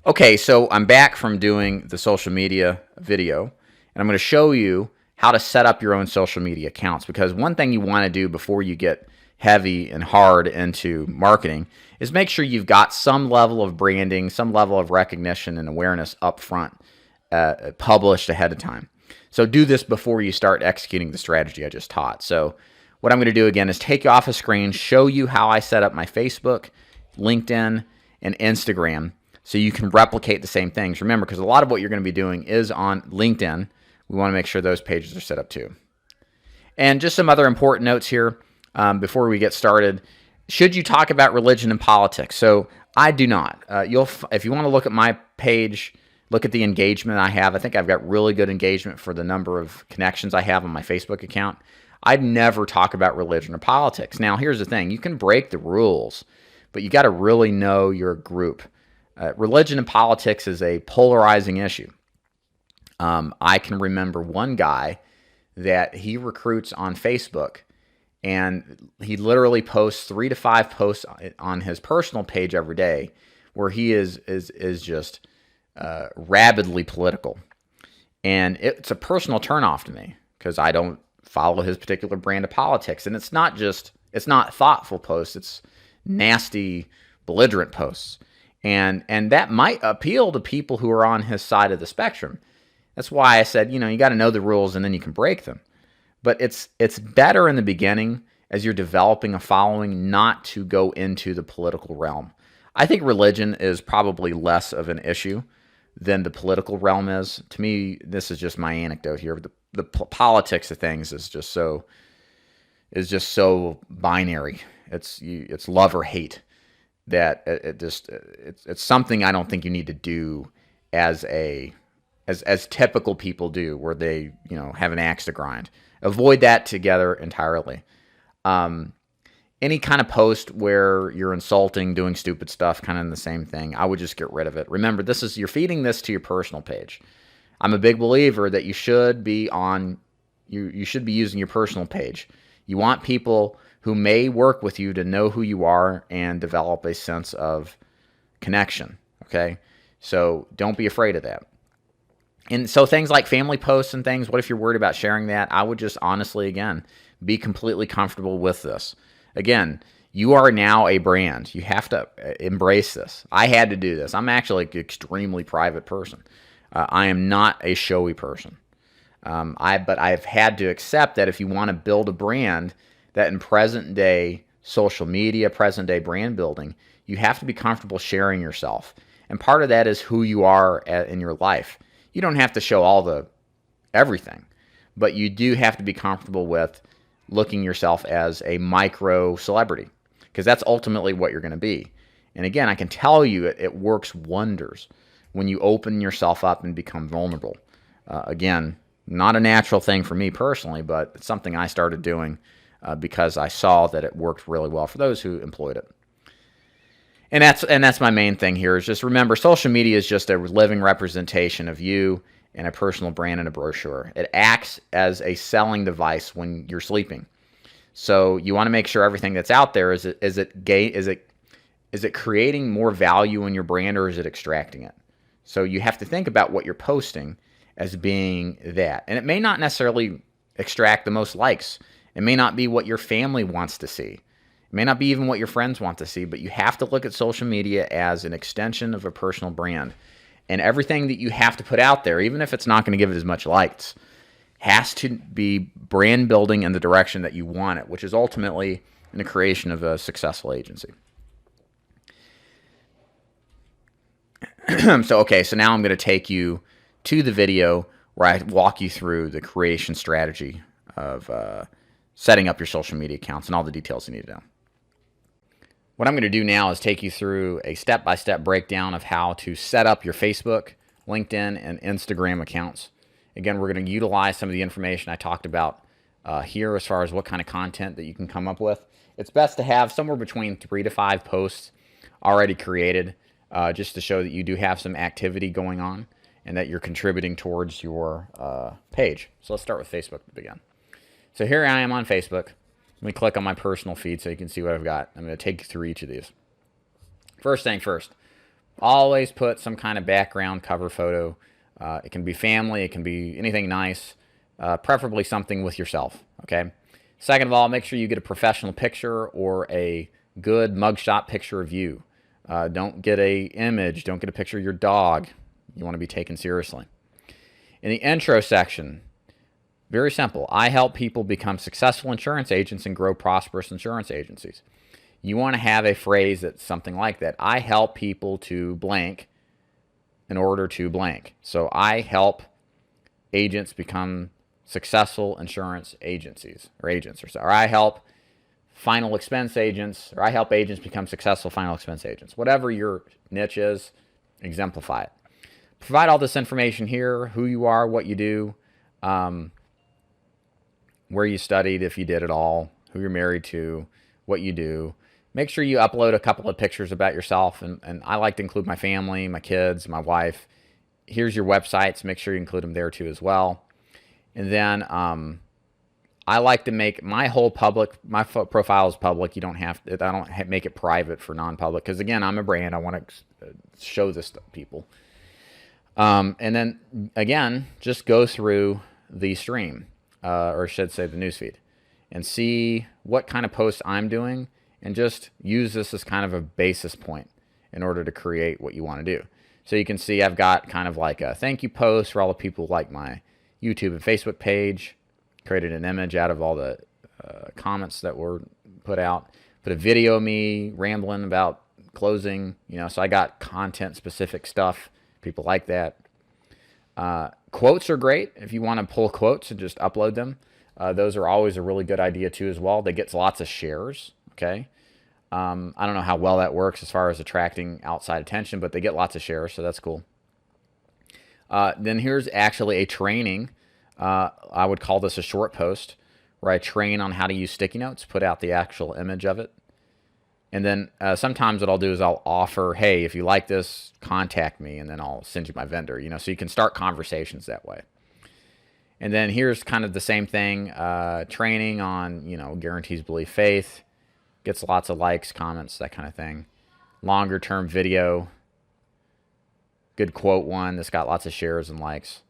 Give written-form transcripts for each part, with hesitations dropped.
Okay, so I'm back from doing the social media video, and I'm going to show you how to set up your own social media accounts. Because one thing you want to do before you get heavy and hard into marketing is make sure you've got some level of branding, some level of recognition and awareness up front, published ahead of time. So do this before you start executing the strategy I just taught. So what I'm going to do again is take you off a screen, show you how I set up my Facebook, LinkedIn, and Instagram so you can replicate the same things. Remember, because a lot of what you're going to be doing is on LinkedIn. We want to make sure those pages are set up too. And just some other important notes here before we get started. Should you talk about religion and politics? So I do not. If you want to look at my page, look at the engagement I have. I think I've got really good engagement for the number of connections I have on my Facebook account. I'd never talk about religion or politics. Now, here's the thing. You can break the rules, but you got to really know your group. Religion and politics is a polarizing issue. I can remember one guy that he recruits on Facebook, and he literally posts 3 to 5 posts on his personal page every day where he is just rabidly political. And it's a personal turnoff to me because I don't follow his particular brand of politics. And it's not thoughtful posts, it's nasty, belligerent posts. And that might appeal to people who are on his side of the spectrum. That's why I said, you got to know the rules and then you can break them. But it's better in the beginning as you're developing a following not to go into the political realm. I think religion is probably less of an issue than the political realm is. To me, this is just my anecdote here. The politics of things is just so binary. It's love or hate. That it's something I don't think you need to do as typical people do, where they have an axe to grind. Avoid that together entirely. Any kind of post where you're insulting, doing stupid stuff, kind of in the same thing, I would just get rid of it. Remember, you're feeding this to your personal page. I'm a big believer that you should be using your personal page. You want people who may work with you to know who you are and develop a sense of connection, okay? So don't be afraid of that. And so things like family posts and things, what if you're worried about sharing that? I would just honestly, again, be completely comfortable with this. Again, you are now a brand. You have to embrace this. I had to do this. I'm actually an extremely private person. I am not a showy person. But I've had to accept that if you want to build a brand, that in present day social media, present day brand building, you have to be comfortable sharing yourself. And part of that is who you are in your life. You don't have to show everything, but you do have to be comfortable with looking yourself as a micro celebrity, because that's ultimately what you're going to be. And again, I can tell you it works wonders when you open yourself up and become vulnerable. Again, not a natural thing for me personally, but it's something I started doing because I saw that it worked really well for those who employed it. And that's my main thing here is just remember, social media is just a living representation of you and a personal brand and a brochure. It acts as a selling device when you're sleeping. So you want to make sure everything that's out there is it creating more value in your brand, or is it extracting it? So you have to think about what you're posting as being that. And it may not necessarily extract the most likes. It may not be what your family wants to see. It may not be even what your friends want to see, but you have to look at social media as an extension of a personal brand. And everything that you have to put out there, even if it's not going to give it as much likes, has to be brand building in the direction that you want it, which is ultimately in the creation of a successful agency. So now I'm going to take you to the video where I walk you through the creation strategy of setting up your social media accounts and all the details you need to know. What I'm going to do now is take you through a step-by-step breakdown of how to set up your Facebook, LinkedIn, and Instagram accounts. Again, we're going to utilize some of the information I talked about here as far as what kind of content that you can come up with. It's best to have somewhere between 3 to 5 posts already created just to show that you do have some activity going on and that you're contributing towards your page. So let's start with Facebook to begin. So here I am on Facebook. Let me click on my personal feed so you can see what I've got. I'm going to take you through each of these. First thing first, Always put some kind of background cover photo. It can be family, it can be anything nice, preferably something with yourself, okay? Second of all, make sure you get a professional picture or a good mugshot picture of you. Don't get a image, don't get a picture of your dog. You want to be taken seriously. In the intro section, very simple. I help people become successful insurance agents and grow prosperous insurance agencies. You want to have a phrase that's something like that. I help people to blank in order to blank. So I help agents become successful insurance agencies or agents, or I help final expense agents, or I help agents become successful final expense agents. Whatever your niche is, exemplify it. Provide all this information here, who you are, what you do, where you studied, if you did at all, who you're married to, what you do. Make sure you upload a couple of pictures about yourself, and I like to include my family, my kids, my wife. Here's your websites. Make sure you include them there too as well. And then I like to make my whole public, my profile is public. You don't have to, I don't make it private for non-public because, again, I'm a brand. I want to show this to people. And then, again, just go through the stream, or I should say the newsfeed, and see what kind of posts I'm doing, and just use this as kind of a basis point in order to create what you want to do. So you can see I've got kind of like a thank you post for all the people who like my YouTube and Facebook page, created an image out of all the comments that were put out, put a video of me rambling about closing, so I got content specific stuff. People like that. Quotes are great. If you want to pull quotes and just upload them, those are always a really good idea too as well. They get lots of shares, okay? I don't know how well that works as far as attracting outside attention, but they get lots of shares, so that's cool. Then here's actually a training. I would call this a short post where I train on how to use sticky notes, put out the actual image of it. And then sometimes what I'll do is I'll offer, hey, if you like this, contact me, and then I'll send you my vendor, so you can start conversations that way. And then here's kind of the same thing, training on, guarantees belief faith, gets lots of likes, comments, that kind of thing. Longer term video, good quote one that's got lots of shares and likes.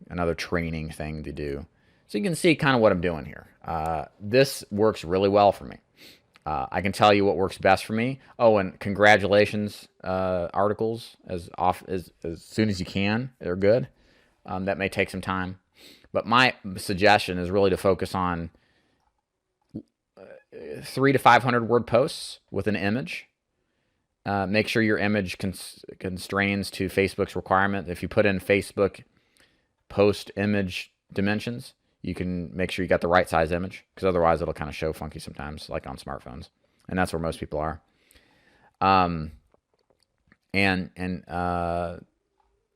Another training thing to do. So you can see kind of what I'm doing here. This works really well for me. I can tell you what works best for me. Oh, and congratulations articles as soon as you can. They're good. That may take some time. But my suggestion is really to focus on 300 to 500 word posts with an image. Make sure your image constrains to Facebook's requirement. If you put in Facebook post image dimensions, you can make sure you got the right size image, because otherwise it'll kind of show funky sometimes, like on smartphones, and that's where most people are.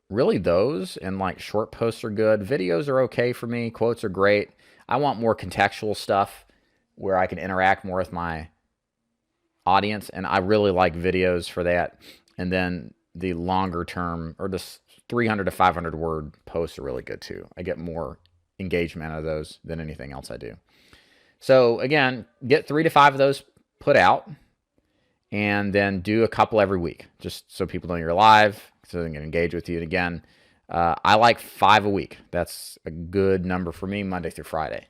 Really those and like short posts are good. Videos are okay for me. Quotes are great. I want more contextual stuff where I can interact more with my audience, and I really like videos for that. And then the longer term, or the 300 to 500 word posts are really good too. I get more engagement out of those than anything else I do. So again, get 3 to 5 of those put out, and then do a couple every week, just so people know you're live, so they can engage with you. And again, I like 5 a week. That's a good number for me, Monday through Friday.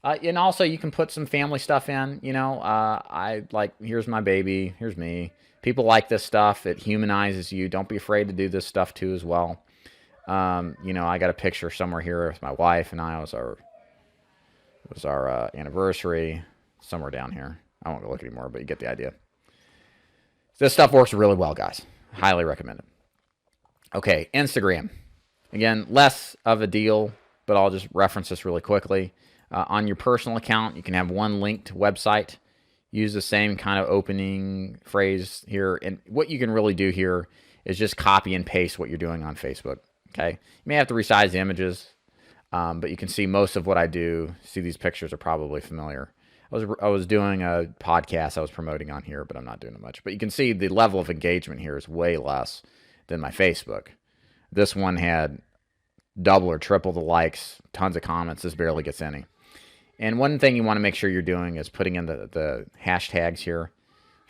And also you can put some family stuff in, I like, here's my baby, here's me. People like this stuff. It humanizes you. Don't be afraid to do this stuff too as well. I got a picture somewhere here with my wife and I. It was our anniversary, somewhere down here. I won't go look anymore, but you get the idea. This stuff works really well, guys. Highly recommend it. Okay, Instagram. Again, less of a deal, but I'll just reference this really quickly. On your personal account, you can have one linked website. Use the same kind of opening phrase here. And what you can really do here is just copy and paste what you're doing on Facebook. Okay, you may have to resize the images, but you can see most of what I do. See, these pictures are probably familiar. I was doing a podcast I was promoting on here, but I'm not doing it much. But you can see the level of engagement here is way less than my Facebook. This one had double or triple the likes, tons of comments. This barely gets any. And one thing you want to make sure you're doing is putting in the hashtags here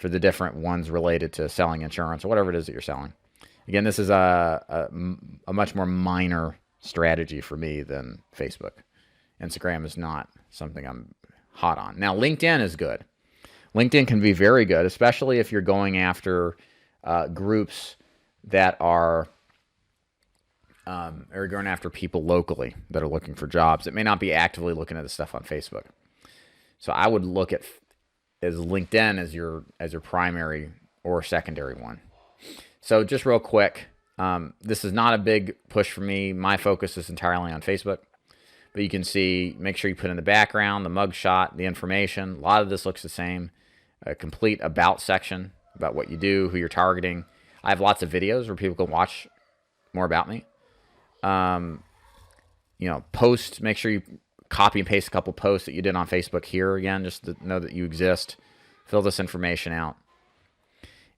for the different ones related to selling insurance or whatever it is that you're selling. Again, this is a much more minor strategy for me than Facebook. Instagram is not something I'm hot on. Now, LinkedIn is good. LinkedIn can be very good, especially if you're going after groups that are going after people locally that are looking for jobs that may not be actively looking at the stuff on Facebook. So I would look at as LinkedIn as your primary or secondary one. So just real quick, this is not a big push for me. My focus is entirely on Facebook. But you can see, make sure you put in the background, the mugshot, the information. A lot of this looks the same. A complete about section about what you do, who you're targeting. I have lots of videos where people can watch more about me. Post, make sure you copy and paste a couple posts that you did on Facebook here again, just to know that you exist. Fill this information out.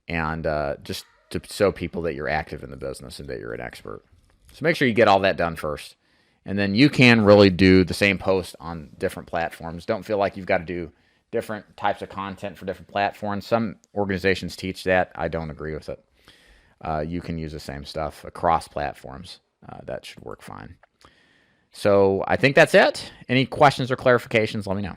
And just to show people that you're active in the business and that you're an expert. So make sure you get all that done first. And then you can really do the same post on different platforms. Don't feel like you've got to do different types of content for different platforms. Some organizations teach that. I don't agree with it. You can use the same stuff across platforms. That should work fine. So I think that's it. Any questions or clarifications, let me know.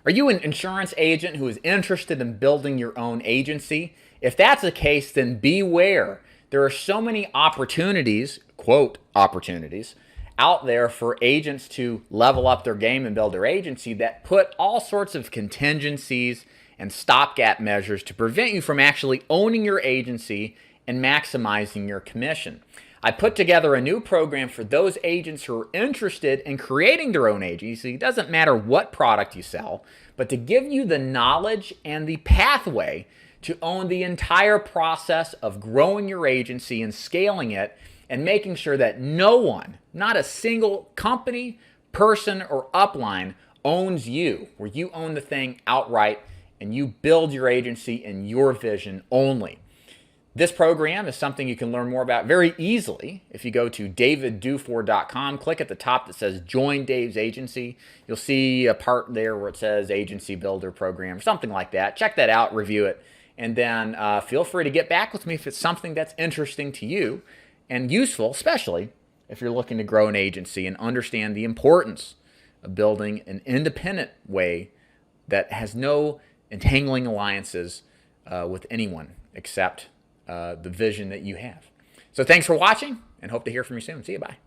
Are you an insurance agent who is interested in building your own agency? If that's the case, then beware. There are so many opportunities, quote, opportunities, out there for agents to level up their game and build their agency that put all sorts of contingencies and stopgap measures to prevent you from actually owning your agency and maximizing your commission. I put together a new program for those agents who are interested in creating their own agency. It doesn't matter what product you sell, but to give you the knowledge and the pathway to own the entire process of growing your agency and scaling it and making sure that no one, not a single company, person, or upline owns you, where you own the thing outright and you build your agency in your vision only. This program is something you can learn more about very easily if you go to davidduford.com, click at the top that says Join Dave's Agency. You'll see a part there where it says Agency Builder Program or something like that. Check that out, review it, and then feel free to get back with me if it's something that's interesting to you and useful, especially if you're looking to grow an agency and understand the importance of building an independent way that has no entangling alliances with anyone except the vision that you have. So thanks for watching and hope to hear from you soon. See you. Bye.